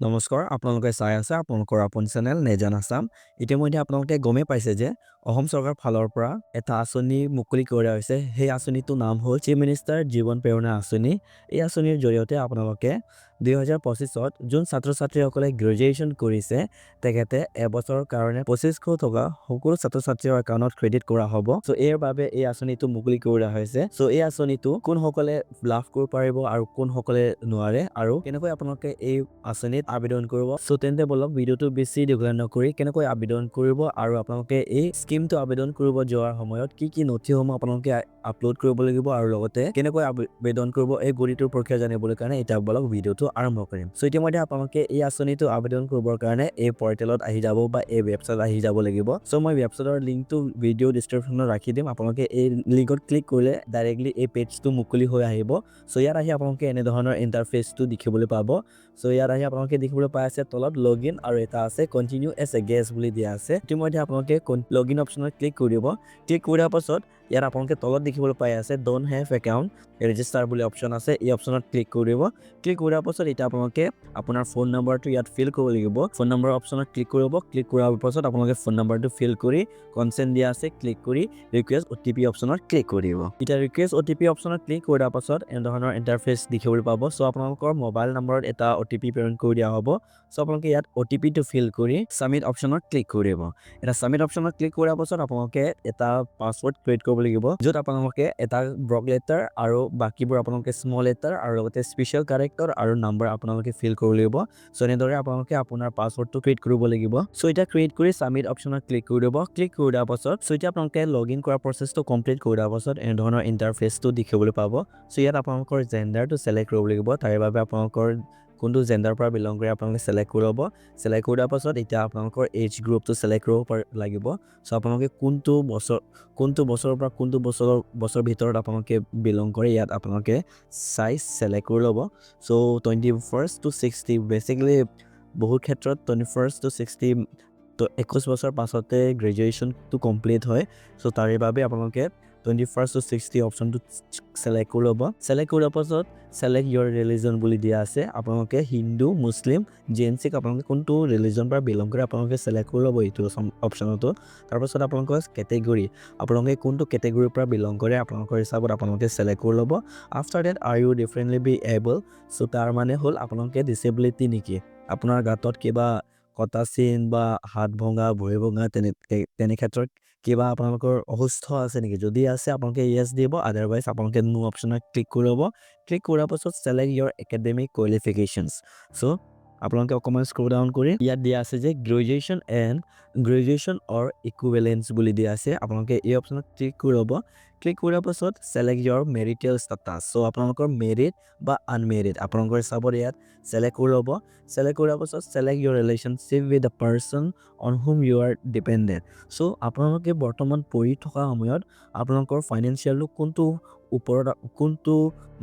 নমস্কাৰ আপোনালোকে চাই আছে আপোনালোকৰ আপোন চেনেল নেজন আছাম ইতিমধ্যে আপোনালোকে গমে পাইছে যে অসম চৰকাৰ ফালৰ পৰা এটা আঁচনি মুকলি কৰা হৈছে সেই আঁচনিটোৰ নাম হ'ল চিফ মিনিষ্টাৰ জীৱন প্ৰেৰণা আঁচনি এই আঁচনিৰ জৰিয়তে আপোনালোকে 2025ত যোন ছাত্ৰ-ছাত্ৰীসকলে গ্ৰেজুৱেশ্যন কৰিছে তেখেতে এবছৰৰ কাৰণে 2500 টকা সকলো ছাত্ৰ-ছাত্ৰীৰ একাউণ্টত ক্ৰেডিট কৰা হ'ব সো ইয়াৰ বাবে এই আঁচনিটো মুকলি কৰা হৈছে সো এই আঁচনিটো কোনসকলে লাভ কৰিব পাৰিব আৰু কোনসকলে নোৱাৰে আৰু কেনেকৈ আপোনালোকে এই আঁচনিত আবেদন কৰিব সো তেন্তে বলক ভিডিওটো বেছি দীঘলীয়া নকৰি কেনেকৈ আবেদন কৰিব আৰু আপোনালোকে এই স্কিমটো আবেদন কৰিব যোৱাৰ সময়ত কি নথিসমূহ আপোনালোকে আপলোড কৰিব লাগিব আৰু লগতে কেনেকৈ আবেদন কৰিব এই গণিতৰ প্ৰক্ৰিয়া জানিবলৈ কাৰণে এতিয়া বলক ভিডিওটো আৰম্ভ কৰিম সো ইতিমধ্যে আপোনালোকে এই আঁচনিটো আবেদন কৰিবৰ কাৰণে এই পৰ্টেলত আহি যাব বা এই ৱেবছাইট আহি যাব লাগিব সো মই ৱেবছাইটৰ লিংকটো ভিডিও ডেসক্ৰিপচনত ৰাখি দিম আপোনালোকে এই লিংকত ক্লিক কৰিলে ডাইৰেক্টলি এই পেজটো মুকলি হৈ আহিব সো ইয়াত আহি আপোনালোকে এনে ধৰণৰ ইন্টাৰফেসটো দেখিবলৈ পাব সো ইয়াত আহি আপোনালোকে দেখিবলৈ পাই আছে তলত লগইন আৰু এটা আছে কন্টিনিউ এজ এ গেষ্ট বুলি দিয়া আছে ইতিমধ্যে আপোনালোকে লগইন অপচনত ক্লিক কৰিব ক্লিক কৰাৰ পাছত ইয়াত আপোনালোকে তলত দেখিবলৈ পাই আছে ডোন্ট হেভ একাউণ্ট ৰেজিষ্টাৰ বুলি অপচন আছে এই অপচনত ক্লিক কৰিব ক্লিক কৰাৰ পাছত এটা আপোনালোকে আপোনাৰ ফোন নম্বৰটো ইয়াত ফিল কৰিব লাগিব ফোন নম্বৰ অপচনত ক্লিক কৰিব ক্লিক কৰাৰ পাছত আপোনালোকে ফোন নম্বৰটো ফিল কৰি কনসেন্ট দিয়া আছে ক্লিক কৰি ৰিকুৱেষ্ট ওটিপি অপচনত ক্লিক কৰিব এটা ৰিকুৱেষ্ট ওটিপি অপচনত ক্লিক কৰাৰ পাছত এনে ধৰণৰ ইন্টাৰফেস দেখিবলৈ পাব সো আপোনালোকৰ মোবাইল নম্বৰত এটা ওটিপি প্ৰেৰণ কৰি দিয়া হ'ব সো আপোনালোকে ইয়াত ওটিপিটো ফিল কৰি সাবমিট অপচনত ক্লিক কৰিব এটা সাবমিট অপচনত ক্লিক কৰাৰ পাছত আপোনালোকে এটা পাসওয়াৰ্ড ক্ৰিয়েট কৰিব লাগিব য'ত আপোনালোকে এটা ব্লক লেটাৰ আৰু বাকিবোৰ আপোনালোকে স্মল লেটাৰ আৰু লগতে স্পেশাল ক্যাৰেক্টাৰ আৰু নাম্বাৰ আপোনালোকে ফিল কৰিব লাগিব সো এনেদৰে আপোনালোকে আপোনাৰ পাসওয়াৰ্ডটো ক্ৰিয়েট কৰিব লাগিব সো এটা ক্ৰিয়েট কৰি সাবমিট অপচনত ক্লিক কৰিব ক্লিক কৰাৰ পাছত সো এতিয়া আপোনালোকে লগইন কৰাৰ প্ৰসেছটো কমপ্লিট কৰাৰ পাছত এনে ধৰণৰ ইন্টাৰফেসটো দেখিবলৈ পাব সো ইয়াত আপোনালোকৰ জেন্ডাৰটো সিলেক্ট কৰিব লাগিব তাৰ বাবে আপোনালোকৰ কোনটো জেন্ডাৰ পৰা বিলং কৰে আপোনালোকে সিলেক্ট কৰিব সিলেক্ট কৰাৰ পাছত এতিয়া আপোনালোকৰ এজ গ্ৰুপটো সিলেক্ট কৰিব লাগিব সো আপোনালোকে কোনটো বছৰৰ পৰা কোনটো বছৰ ভিতৰত আপোনালোকে বিলং কৰে ইয়াত আপোনালোকে সাইজ সিলেক্ট কৰি ল'ব সো 21 to 60 বেসিক্যালি বহুত ক্ষেত্ৰত 21 to 60 তো 21 বছৰ পাছতে গ্ৰেজুৱেশ্যনটো কমপ্লিট হয় সো তাৰে বাবে আপোনালোকে 21 to 60 অপশনটো সিলেক্ট কৰি ল'ব সিলেক্ট কৰাৰ পাছত select your religion বুলি দিয়া আছে আপোনালোকে হিন্দু মুসলিম জেনসিক আপোনালোকে কোনটো ৰিলিজন পৰা বিলং কৰে আপোনালোকে সিলেক্ট কৰি ল'ব এইটো অপচনটো তাৰ পাছত আপোনালোকৰ ক্যাটেগৰী আপোনালোকে কোনটো ক্যাটেগৰীৰ পৰা বিলং কৰে আপোনালোকৰ হিচাপত আপোনালোকে সিলেক্ট কৰি ল'ব after that are you differently be able so তাৰ মানে হ'ল আপোনালোকে ডিসেবিলিটি নেকি আপোনাৰ গাতত কিবা কটা চিন বা হাত ভঙা ভৰি ভঙা তেনে ক্ষেত্ৰত কিবা আপোনালোকৰ অসুস্থ আছে নেকি যদি আছে আপোনালোকে yes দিব আদাৰৱাইজ আপোনালোকে নো অপচনত ক্লিক কৰিব ক্লিক কৰাৰ পাছত select your academic qualifications so আপোনালোকে অকমান স্ক্ৰল ডাউন কৰি ইয়াত দিয়া আছে যে গ্ৰেজুৱেশ্যন অৰ ইকুইভেলেন্স বুলি দিয়া আছে আপোনালোকে এই অপচনত ক্লিক কৰিব ক্লিক কৰাৰ পাছত select your marital status so আপোনালোকৰ মেৰিড বা আনমেৰিড আপোনালোকৰ হিচাপত ইয়াত select কৰিব select কৰাৰ পাছত select your relationship with the person on whom you are dependent so আপোনালোকে বৰ্তমান পঢ়ি থকা সময়ত আপোনালোকৰ ফাইনান্সিয়াল কোনটো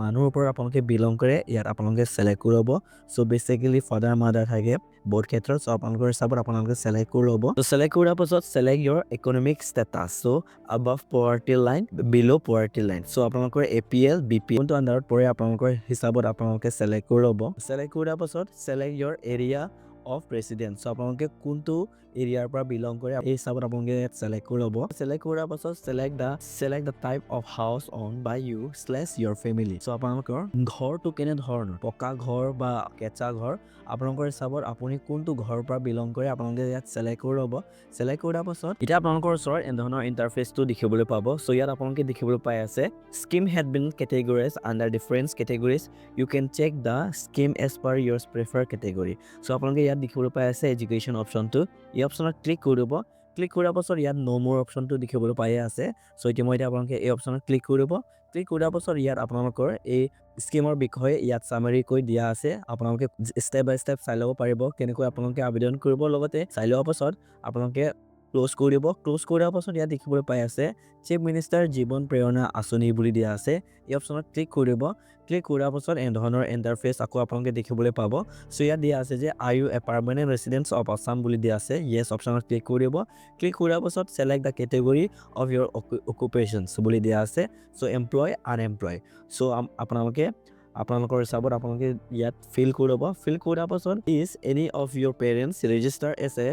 মানুহৰ ওপৰত আপোনালোকে বিলং কৰে ইয়াত আপোনালোকে select কৰিব সো বেসিক্যালি ফাদাৰ মাদাৰ থাকে বহুত ক্ষেত্ৰত সো আপোনালোকৰ হিচাপত আপোনালোকে select কৰিব সো select কৰাৰ পাছত select your economic status so above poverty line below poverty line so আপোনালোকৰ APL BPL কোনটো আন্ডাৰত পৰে আপোনালোকৰ হিচাপত আপোনালোকে select কৰিব select কৰাৰ পাছত select your area of residence so আপোনালোকে কোনটো এৰিয়াৰ পৰা বিলং কৰে এই হিচাপত আপোনালোকে select কৰিব select কৰাৰ পাছত select the type of house owned by you/your family so আপোনালোকৰ ঘৰটো কেনে ধৰণৰ পকা ঘৰ বা কেঁচা ঘৰ আপোনালোকৰ হিচাপত আপুনি কোনটো ঘৰৰ পৰা বিলং কৰে আপোনালোকে ইয়াত select কৰিব select কৰাৰ পাছত এতিয়া আপোনালোকৰ ওচৰত এনে ধৰণৰ ইন্টাৰফেসটো দেখিবলৈ পাব সো ইয়াত আপোনালোকে দেখিবলৈ পাই আছে scheme had been categorized under different categories you can check the scheme as per your preferred category so আপোনালোকে ইয়াত দেখিবলৈ পাই আছে এডুকেশ্যন অপচনটো এই অপচনত ক্লিক কৰিব ক্লিক কৰাৰ পাছত ইয়াত নো মোৰ অপচনটো দেখিবলৈ পাই আছে সো ইতিমধ্যে আপোনালোকে এই অপচনত ক্লিক কৰিব ক্লিক কৰাৰ পাছত ইয়াত আপোনালোকৰ এই স্কিমৰ বিষয়ে ইয়াত সামাৰি কৈ দিয়া আছে আপোনালোকে স্টেপ বাই স্টেপ চাই ল'ব পাৰিব কেনেকৈ আপোনালোকে আবেদন কৰিব লগতে চাই লোৱাৰ পাছত আপোনালোকে ক্লোজ কৰিব ক্লোজ কৰাৰ পাছত ইয়াত দেখিবলৈ পাই আছে চিফ মিনিষ্টাৰ জীৱন প্ৰেৰণা আঁচনি বুলি দিয়া আছে এই অপচনত ক্লিক কৰিব ক্লিক কৰাৰ পাছত এনে ধৰণৰ ইন্টাৰফেস আকৌ আপোনালোকে দেখিবলৈ পাব সো ইয়াত দিয়া আছে যে are you a permanent resident of Assam বুলি দিয়া আছে yes অপচনত ক্লিক কৰিব ক্লিক কৰাৰ পাছত select the category of your occupations বুলি দিয়া আছে সো এমপ্লয় আনএমপ্লয় সো আপোনালোকে আপোনালোকৰ হিচাপত আপোনালোকে ইয়াত ফিল কৰিব ফিল কৰাৰ পাছত is any of your parents register as a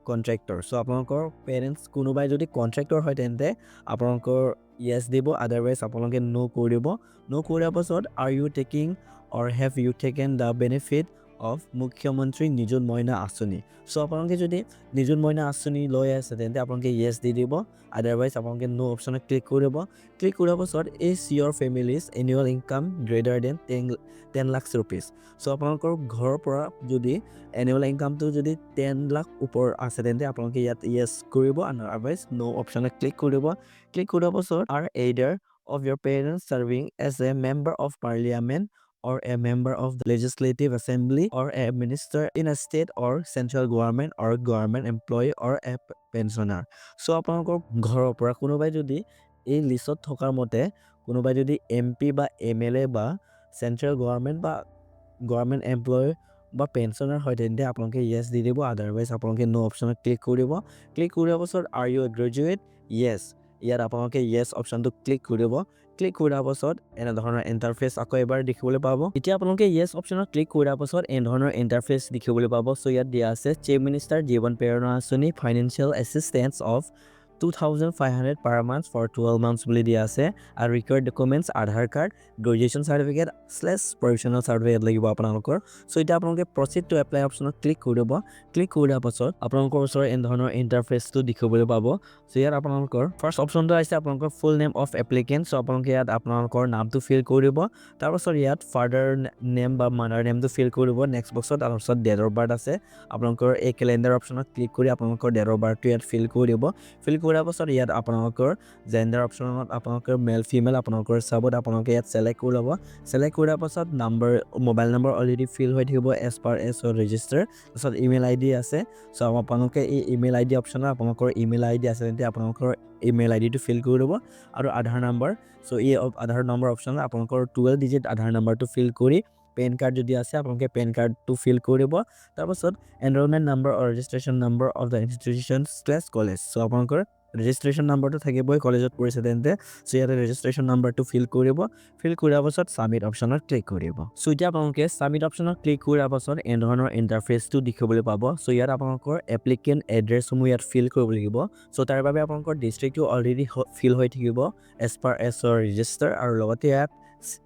contractor so' আপোনালোকৰ পেৰেণ্টছ কোনোবাই যদি কণ্ট্ৰেক্টৰ হয় তেন্তে আপোনালোকৰ য়েছ দিব আদাৰৱাইজ আপোনালোকে ন' কৰি দিব ন' কৰাৰ পাছত are you taking or have you taken the benefit of Mukhyamantri Nijut মইনা আঁচনি চ' আপোনালোকে যদি নিযুত মইনা আঁচনি লৈ আছে তেন্তে আপোনালোকে য়েছ দি দিব আদাৰৱাইজ আপোনালোকে ন' অপশ্যনত ক্লিক কৰিব ক্লিক কৰাৰ পাছত is your families annual income greater than 10 lakh rupees so' আপোনালোকৰ ঘৰৰ পৰা যদি এনুৱেল ইনকামটো যদি 10 লাখ ওপৰ আছে তেন্তে আপোনালোকে ইয়াত য়েছ কৰিব আদাৰৱাইজ ন' অপশ্যনত ক্লিক কৰিব ক্লিক কৰাৰ পাছত are either of your parents serving as a member of parliament or a member of the legislative assembly or a minister in a state or central government or government employee or a pensioner so আপোনালোকৰ ঘৰৰ পৰা কোনোবাই যদি এই লিষ্টত থকাৰ মতে কোনোবাই যদি MP বা MLA বা চেন্ট্ৰেল গভৰ্ণমেণ্ট বা গভৰ্ণমেণ্ট এমপ্লয়ী বা পেঞ্চনাৰ হয় তেন্তে আপোনালোকে য়েছ দি দিব আদাৰৱাইজ আপোনালোকে ন' অপশ্যনত ক্লিক কৰিব ক্লিক কৰাৰ পাছত আৰ ইউ এ গ্ৰেজুৱেট য়েছ ইয়াত আপোনালোকে য়েছ অপশ্যনটো ক্লিক কৰিব ক্লিক কৰাৰ পাছত এনেধৰণৰ ইণ্টাৰফেচ আকৌ এবাৰ দেখিবলৈ পাব এতিয়া আপোনালোকে য়েছ অপশ্যনত ক্লিক কৰাৰ পাছত এনেধৰণৰ ইণ্টাৰফেচ দেখিবলৈ পাব চ' ইয়াত দিয়া আছে চিফ মিনিষ্টাৰ জীৱন প্ৰেৰণা আঁচনি financial assistance of 2,500 per month for 12 months বুলি দিয়া আছে আৰু required documents Aadhaar card graduation certificate / professional certificate লাগিব আপোনালোকৰ চ' এতিয়া আপোনালোকে প্ৰচিড টু এপ্লাই অপশ্যনত ক্লিক কৰিব ক্লিক কৰাৰ পাছত আপোনালোকৰ ওচৰত এনেধৰণৰ ইণ্টাৰফেচটো দেখিবলৈ পাব চ' ইয়াত আপোনালোকৰ ফাৰ্ষ্ট অপশ্যনটো আছে আপোনালোকৰ ফুল নেম অফ এপ্লিকেণ্ট চ' আপোনালোকে ইয়াত আপোনালোকৰ নামটো ফিল কৰিব তাৰপাছত ইয়াত ফাদাৰ নেম বা মাদাৰ নেমটো ফিল কৰিব নেক্সট বক্সত তাৰপাছত ডেট অফ বাৰ্থ আছে আপোনালোকৰ এই কেলেণ্ডাৰ অপশ্যনত ক্লিক কৰি আপোনালোকৰ ডেট অফ বাৰ্থটো ইয়াত ফিল কৰিব ফিল কৰাৰ পাছত ইয়াত আপোনালোকৰ জেণ্ডাৰ অপশ্যনত আপোনালোকৰ মেল ফিমেল আপোনালোকৰ হিচাপত আপোনালোকে ইয়াত চেলেক্ট কৰি ল'ব চেলেক্ট কৰাৰ পাছত number mobile number already fill হৈ থাকিব এজ পাৰ এছ ৰেজিষ্টাৰ তাৰপাছত ইমেইল ID আছে চ' আপোনালোকে এই ইমেইল ID অপশ্যনত আপোনালোকৰ ইমেইল ID আছে তেন্তে আপোনালোকৰ ইমেইল IDটো ফিল কৰি ল'ব আৰু আধাৰ নম্বৰ চ' এই আধাৰ নম্বৰ অপশ্যনত আপোনালোকৰ 12 ডিজিট আধাৰ নম্বৰটো ফিল কৰি পেন কাৰ্ড যদি আছে আপোনালোকে পেন কাৰ্ডটো ফিল কৰিব তাৰপাছত enrolment number or registration number of the institution / college so' আপোনালোকৰ ৰেজিষ্ট্ৰেশ্যন নম্বৰটো থাকিবই কলেজত পঢ়িছে তেন্তে চ' ইয়াতে ৰেজিষ্ট্ৰেশ্যন নম্বৰটো ফিল কৰিব ফিল কৰাৰ পাছত ছাবমিট অপশ্যনত ক্লিক কৰিব চ' এতিয়া আপোনালোকে ছাবমিট অপশ্যনত ক্লিক কৰাৰ পাছত এনেধৰণৰ ইণ্টাৰফেচটো দেখিবলৈ পাব চ' ইয়াত আপোনালোকৰ এপ্লিকেণ্ট এড্ৰেছসমূহ ইয়াত ফিল কৰিব লাগিব চ' তাৰ বাবে আপোনালোকৰ ডিষ্ট্ৰিক্টটো অলৰেডি ফিল হৈ থাকিব এজ পাৰ এছৰ ৰেজিষ্টাৰ আৰু লগতে ইয়াত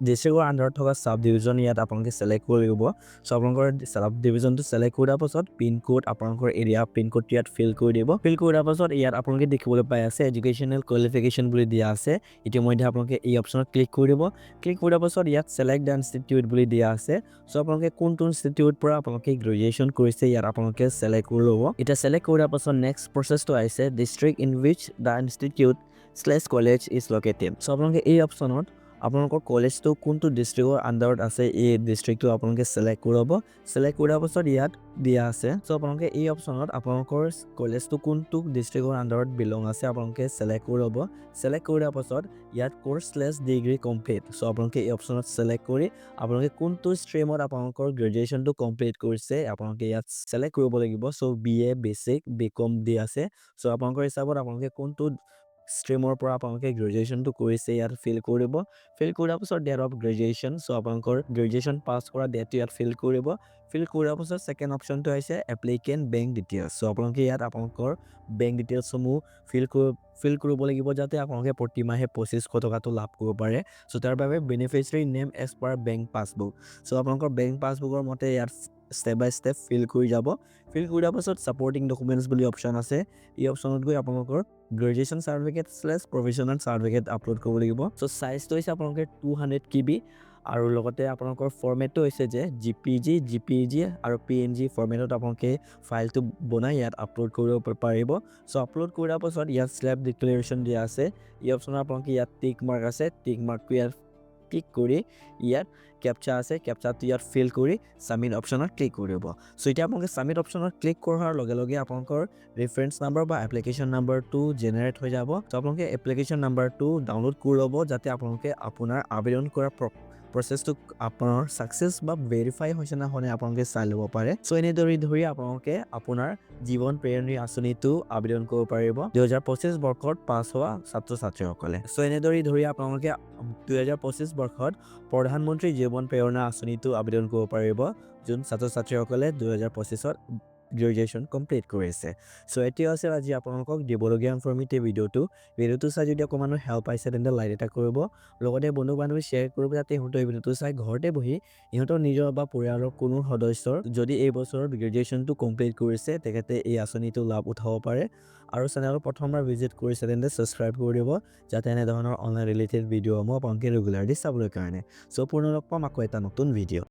ডিষ্ট্ৰিক্টৰ আণ্ডাৰত থকা চাব ডিভিজন ইয়াত আপোনালোকে চেলেক্ট কৰিব চ' আপোনালোকৰ চাব ডিভিজনটো চেলেক্ট কৰাৰ পাছত পিনক'ড আপোনালোকৰ এৰিয়া পিনক'ডটো ইয়াত ফিল কৰি দিব ফিল কৰাৰ পাছত ইয়াত আপোনালোকে দেখিবলৈ পাই আছে এডুকেশ্যনেল কোৱালিফিকেশ্যন বুলি দিয়া আছে ইতিমধ্যে আপোনালোকে এই অপশ্যনত ক্লিক কৰিব ক্লিক কৰাৰ পাছত ইয়াত চেলেক্ট দ্য ইনষ্টিটিউট বুলি দিয়া আছে চ' আপোনালোকে কোনটো ইনষ্টিটিউট পৰা আপোনালোকে গ্ৰেজুৱেশ্যন কৰিছে ইয়াত আপোনালোকে চেলেক্ট কৰি ল'ব এতিয়া চেলেক্ট কৰাৰ পাছত নেক্সট প্ৰচেছটো আহিছে district in which the institute / college is located so' আপোনালোকে এই অপশ্যনত আপোনালোকৰ কলেজটো কোনটো ডিষ্ট্ৰিক্টৰ আণ্ডাৰত আছে এই ডিষ্ট্ৰিক্টটো আপোনালোকে চেলেক্ট কৰিব চেলেক্ট কৰাৰ পাছত ইয়াত দিয়া আছে চ' আপোনালোকে এই অপশ্যনত আপোনালোকৰ কলেজটো কোনটো ডিষ্ট্ৰিক্টৰ আণ্ডাৰত বিলং আছে আপোনালোকে চেলেক্ট কৰিব চেলেক্ট কৰাৰ পাছত ইয়াত কোৰ্চ / ডিগ্ৰী কমপ্লিট চ' আপোনালোকে এই অপশ্যনত চেলেক্ট কৰি আপোনালোকে কোনটো ষ্ট্ৰীমত আপোনালোকৰ গ্ৰেজুৱেশ্যনটো কমপ্লিট কৰিছে আপোনালোকে ইয়াত চেলেক্ট কৰিব লাগিব চ' BA বেচিক BCom দি আছে চ' আপোনালোকৰ হিচাপত আপোনালোকে কোনটো ষ্ট্ৰীমৰ পৰা আপোনালোকে গ্ৰেজুৱেশ্যনটো কৰিছে ইয়াত ফিল কৰিব ফিল কৰাৰ পাছত ডেট অফ গ্ৰেজুৱেশ্যন চ' আপোনালোকৰ গ্ৰেজুৱেশ্যন পাছ কৰা ডেটটো ইয়াত ফিল কৰিব ফিল কৰাৰ পাছত ছেকেণ্ড অপশ্যনটো আহিছে এপ্লিকেণ্ট বেংক ডিটেইলছ চ' আপোনালোকে ইয়াত আপোনালোকৰ বেংক ডিটেইলছসমূহ ফিল কৰিব লাগিব যাতে আপোনালোকে প্ৰতিমাহে 2500 টকাটো লাভ কৰিব পাৰে চ' তাৰ বাবে beneficiary name as per bank passbook so' আপোনালোকৰ বেংক পাছবুকৰ মতে ইয়াত ষ্টেপ বাই ষ্টেপ ফিল কৰি যাব ফিল কৰাৰ পাছত ছাপৰ্টিং ডকুমেণ্টছ বুলি অপশ্যন আছে এই অপশ্যনত গৈ আপোনালোকৰ graduation certificate / professional certificate upload কৰিব লাগিব চ' চাইজটো হৈছে আপোনালোকে 200 KB আৰু লগতে আপোনালোকৰ ফৰ্মেটটো হৈছে যে JPG আৰু PNG ফৰ্মেটত আপোনালোকে ফাইলটো বনাই ইয়াত আপলোড কৰিব পাৰিব চ' আপলোড কৰাৰ পাছত ইয়াত স্লেপ ডিক্লেৰেশ্যন দিয়া আছে এই অপশ্যনত আপোনালোকে ইয়াত টিক মাৰ্ক আছে টিক মাৰ্কটো ইয়াত ক্লিক কৰি ইয়াত কেপচা আছে কেপচাটো ইয়াত ফিল কৰি ছাবমিট অপশ্যনত ক্লিক কৰিব চ' এতিয়া আপোনালোকে ছাবমিট অপশ্যনত ক্লিক কৰাৰ লগে লগে আপোনালোকৰ ৰেফাৰেঞ্চ নাম্বাৰ বা এপ্লিকেশ্যন নাম্বাৰটো জেনেৰেট হৈ যাব চ' আপোনালোকে এপ্লিকেশ্যন নাম্বাৰটো ডাউনলোড কৰি ল'ব যাতে আপোনালোকে আপোনাৰ আবেদন কৰা প্ৰচেছটো আপোনাৰ সাকসেছ বা ভেৰিফাই হৈছে না হনে আপোনালোকে চাই ল'ব পাৰে সো এনেদৰে ধৰি আপোনালোকে আপোনাৰ জীৱন প্ৰেৰণী আঁচনিটো আবেদন কৰিব পাৰিব 2025 বৰ্ষত পাছ হোৱা ছাত্ৰ-ছাত্ৰীসকলে সো এনেদৰে ধৰি আপোনালোকে 2025 বৰ্ষত প্ৰধানমন্ত্ৰী জীৱন প্ৰেৰণা আঁচনিটো আবেদন কৰিব পাৰিব যোন ছাত্ৰ-ছাত্ৰীসকলে 2025ত গ্ৰেজুৱেশ্যন কমপ্লিট কৰিছে সো এতিয়া আছে আজি আপোনালোকক দিবলগীয়া ইনফৰমেটিভ ভিডিওটো চাই যদি অকমানো হেল্প পাইছে তেন্তে লাইক এটা কৰিব লগতে বন্ধু-বান্ধৱী শ্বেয়াৰ কৰিব যাতে ইহঁতৰ এই ভিডিওটো চাই ঘৰতে বহি ইহঁতৰ নিজৰ বা পৰিয়ালৰ কোনো সদস্যৰ যদি এই বছৰৰ গ্ৰেজুৱেশ্যনটো কমপ্লিট কৰিছে তেখেতে এই আঁচনিটো লাভ উঠাব পাৰে আৰু চেনেলত প্ৰথমবাৰ ভিজিট কৰিছে তেন্তে সাবস্ক্ৰাইব কৰি দিব যাতে এনে ধৰণৰ অনলাইন ৰিলেটেড ভিডিঅ' মই আপোনালোকে ৰেগুলাৰলি চাবলৈ কাৰণে সো পুনৰ লগ পাম আকৌ এটা নতুন ভিডিঅ'